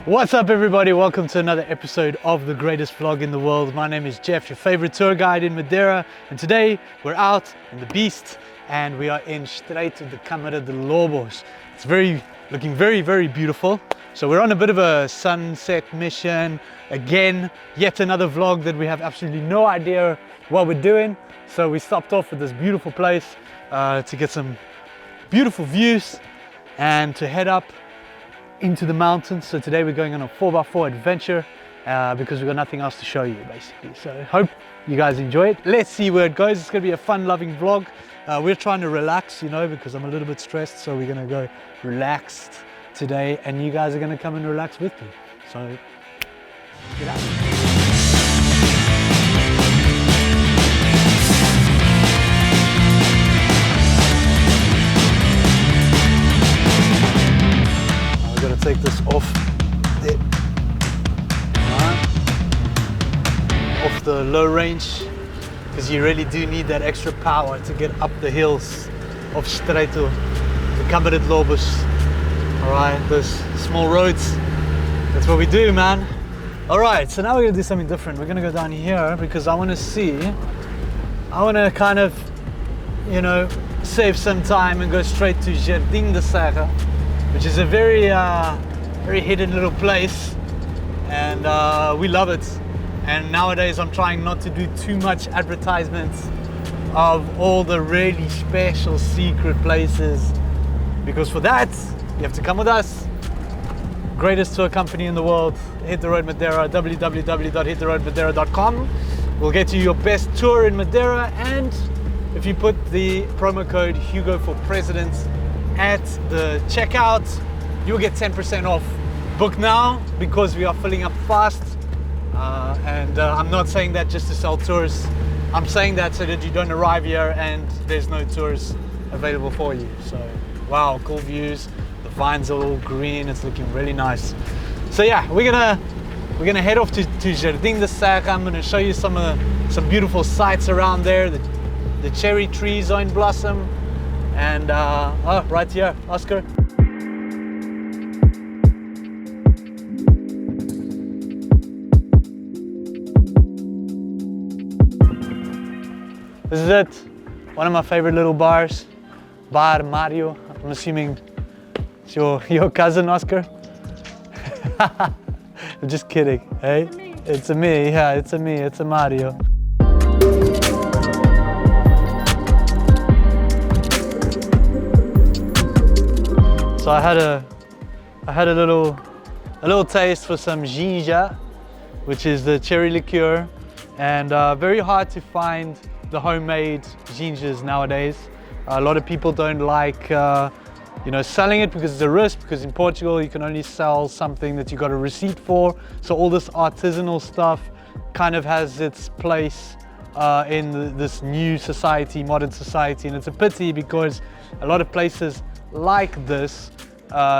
What's up everybody, welcome to another episode of the greatest vlog in the world. My name is Jeff, your favorite tour guide in Madeira, and today we're out in the beast and we are in Estreito de Câmara de Lobos. It's looking very beautiful. So we're on a bit of a sunset mission again, yet another vlog that we have absolutely no idea what we're doing. So we stopped off at this beautiful place to get some beautiful views and to head up into the mountains. So today we're going on a 4x4 adventure because we've got nothing else to show you basically. So I hope you guys enjoy it. Let's see where it goes. It's going to be a fun loving vlog. We're trying to relax, you know, because I'm a little bit stressed. So we're going to go relaxed today and you guys are going to come and relax with me. So get out. Take this off there. Off the low range, because you really do need that extra power to get up the hills of Estreito de Câmara de Lobos. Alright, those small roads, that's what we do, man. Alright, so now we're gonna do something different. We're gonna go down here because I want to kind of, you know, save some time and go straight to Jardim da Serra, which is a very hidden little place, and we love it. And nowadays I'm trying not to do too much advertisements of all the really special secret places, because for that you have to come with us. Greatest tour company in the world, Hit the Road Madeira, www.hittheroadmadeira.com. We'll get you your best tour in Madeira, and if you put the promo code Hugo for President at the checkout, you'll get 10% off. Book now because we are filling up fast, and I'm not saying that just to sell tours. I'm saying that so that you don't arrive here and there's no tours available for you. So wow, cool views, the vines are all green, it's looking really nice. So yeah, we're gonna head off to Jardim da Serra. I'm gonna show you some beautiful sights around there. The cherry trees are in blossom. And oh, right here, Oscar. This is it. One of my favorite little bars. Bar Mario. I'm assuming it's your cousin, Oscar. I'm just kidding, hey? It's a me, yeah, it's a me, it's a Mario. So I had a little taste for some ginger, which is the cherry liqueur, and very hard to find the homemade gingers nowadays. A lot of people don't like, you know, selling it because it's a risk. Because in Portugal you can only sell something that you got a receipt for. So all this artisanal stuff kind of has its place in this new society, modern society, and it's a pity because a lot of places like this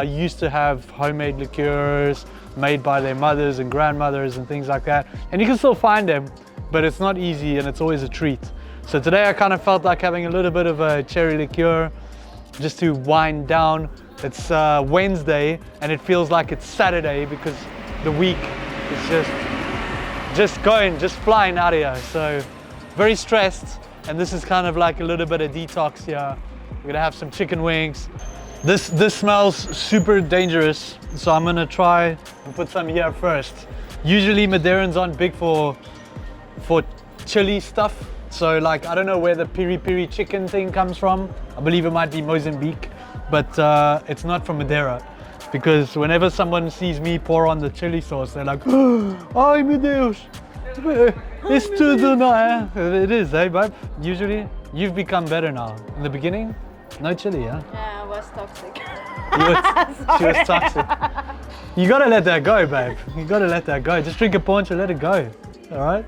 used to have homemade liqueurs made by their mothers and grandmothers and things like that, and you can still find them, but it's not easy and it's always a treat. So today I kind of felt like having a little bit of a cherry liqueur just to wind down. It's Wednesday and it feels like it's Saturday because the week is just flying out of here. So very stressed, and this is kind of like a little bit of detox here. We're gonna have some chicken wings. This smells super dangerous, so I'm gonna try and put some here first. Usually Madeirans aren't big for chili stuff, so like I don't know where the piri chicken thing comes from. I believe it might be Mozambique, but it's not from Madeira, because whenever someone sees me pour on the chili sauce, they're like, "Ai meu Deus, it's tudo, não é?" It is, eh, babe? Usually, you've become better now. In the beginning, no chili, yeah? Yeah, I was toxic. She was toxic. You gotta let that go, babe. You gotta let that go. Just drink a poncho, let it go. All right?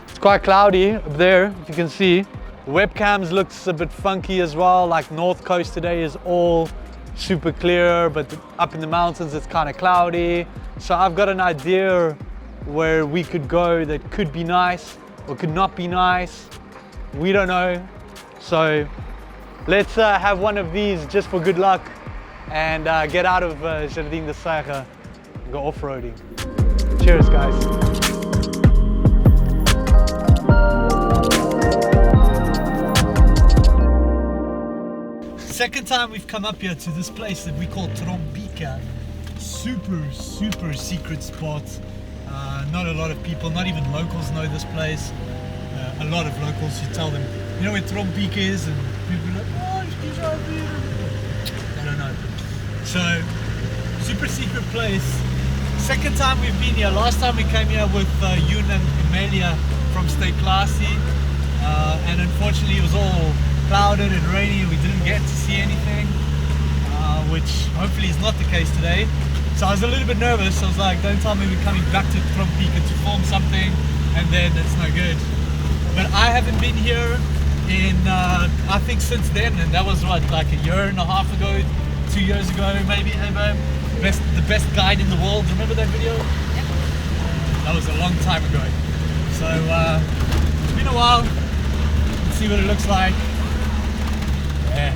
It's quite cloudy up there, if you can see. The webcams looks a bit funky as well. Like North Coast today is all super clear, but up in the mountains it's kind of cloudy. So I've got an idea where we could go that could be nice or could not be nice. We don't know. So let's have one of these just for good luck and get out of Jardim da Serra and go off-roading. Cheers, guys. Second time we've come up here to this place that we call Trompica. Super secret spot. Not a lot of people, not even locals know this place. A lot of locals, you tell them, you know where Trompica is, and people are like, oh, it's out there. I don't know. So, super secret place. Second time we've been here. Last time we came here with Yoon and Amelia from Stay Classy, and unfortunately it was all clouded and rainy and we didn't get to see anything, which hopefully is not the case today. So I was a little bit nervous. I was like, don't tell me we're coming back to Trompica to film something and then it's no good. But I haven't been here in, I think since then, and that was what, like a year and a half ago, 2 years ago maybe. Hey babe, the best guide in the world, remember that video? That was a long time ago. So it's been a while. Let's see what it looks like. Yeah.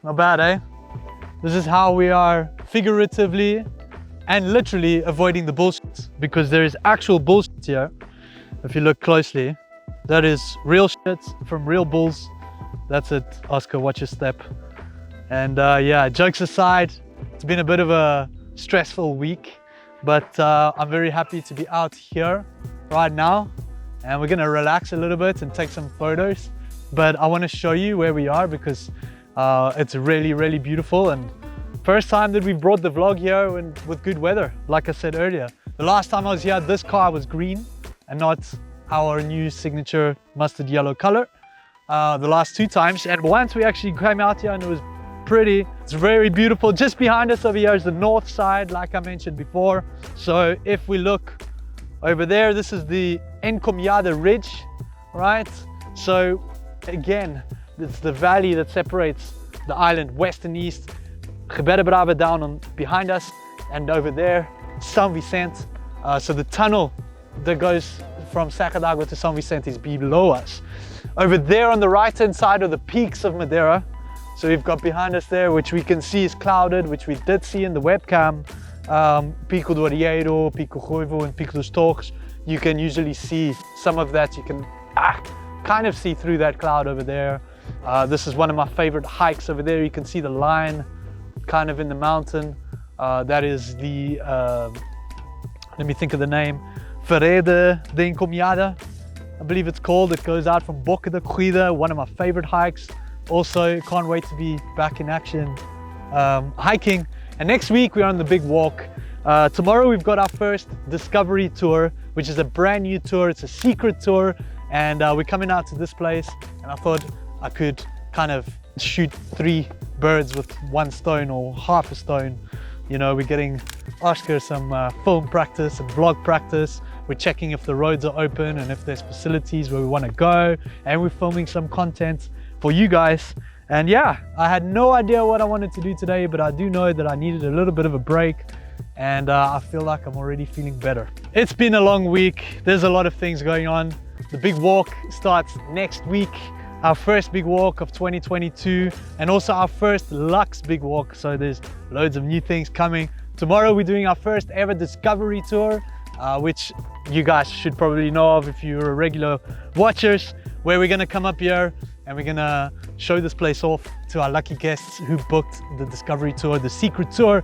Not bad, eh? This is how we are figuratively and literally avoiding the bullshit, because there is actual bullshit here. If you look closely, that is real shit from real bulls. That's it, Oscar, watch your step. And yeah, jokes aside, it's been a bit of a stressful week, but I'm very happy to be out here right now, and we're gonna relax a little bit and take some photos. But I want to show you where we are, because it's really beautiful, and first time that we brought the vlog here with good weather. Like I said earlier, the last time I was here, this car was green and not our new signature mustard yellow color. The last two times, and once we actually came out here and it was pretty. It's very beautiful. Just behind us over here is the north side, like I mentioned before. So if we look over there, this is the Encomiada Ridge, right? So again, it's the valley that separates the island west and east. Ribeira Brava down on behind us, and over there, São Vicente. So the tunnel that goes from Serra d'Água to São Vicente is below us. Over there on the right hand side are the peaks of Madeira. So we've got behind us there, which we can see is clouded, which we did see in the webcam. Pico do Arieiro, Pico Ruivo and Pico dos Torres. You can usually see some of that. You can kind of see through that cloud over there. This is one of my favorite hikes over there. You can see the line kind of in the mountain. That is the, let me think of the name, Vereda de Encomiada, I believe it's called. It goes out from Boca da Corrida, one of my favorite hikes. Also, can't wait to be back in action hiking. And next week we're on the big walk. Tomorrow we've got our first discovery tour, which is a brand new tour. It's a secret tour, and we're coming out to this place, and I thought I could kind of shoot 3 birds with 1 stone, or half a stone. You know, we're getting Oscar some film practice and vlog practice. We're checking if the roads are open and if there's facilities where we want to go, and we're filming some content for you guys. And yeah, I had no idea what I wanted to do today, but I do know that I needed a little bit of a break, and I feel like I'm already feeling better. It's been a long week. There's a lot of things going on. The big walk starts next week, our first big walk of 2022, and also our first Lux big walk. So there's loads of new things coming. Tomorrow we're doing our first ever discovery tour, which you guys should probably know of if you're regular watchers, where we're gonna come up here and we're gonna show this place off to our lucky guests who booked the discovery tour, the secret tour,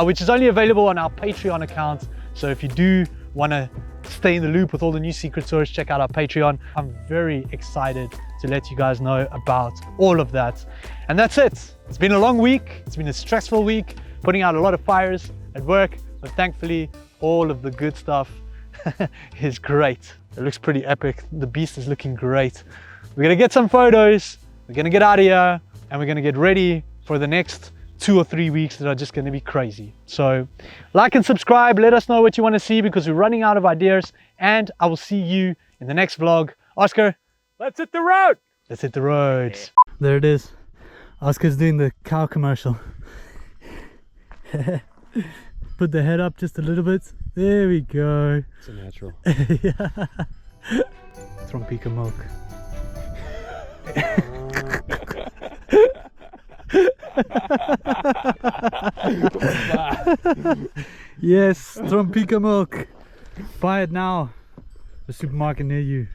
which is only available on our Patreon account. So if you do wanna stay in the loop with all the new secret tours, check out our Patreon. I'm very excited to let you guys know about all of that. And that's it. It's been a long week. It's been a stressful week, putting out a lot of fires at work, but thankfully all of the good stuff is great. It looks pretty epic. The beast is looking great. We're gonna get some photos, we're gonna get out of here, and we're gonna get ready for the next 2 or 3 weeks that are just gonna be crazy. So like and subscribe, let us know what you wanna see, because we're running out of ideas, and I will see you in the next vlog. Oscar, let's hit the road! Let's hit the road. There it is. Oscar's doing the cow commercial. Put the head up just a little bit. There we go. It's a natural. Yeah. Trompica milk. Yes, Trompica milk. Buy it now. The supermarket near you.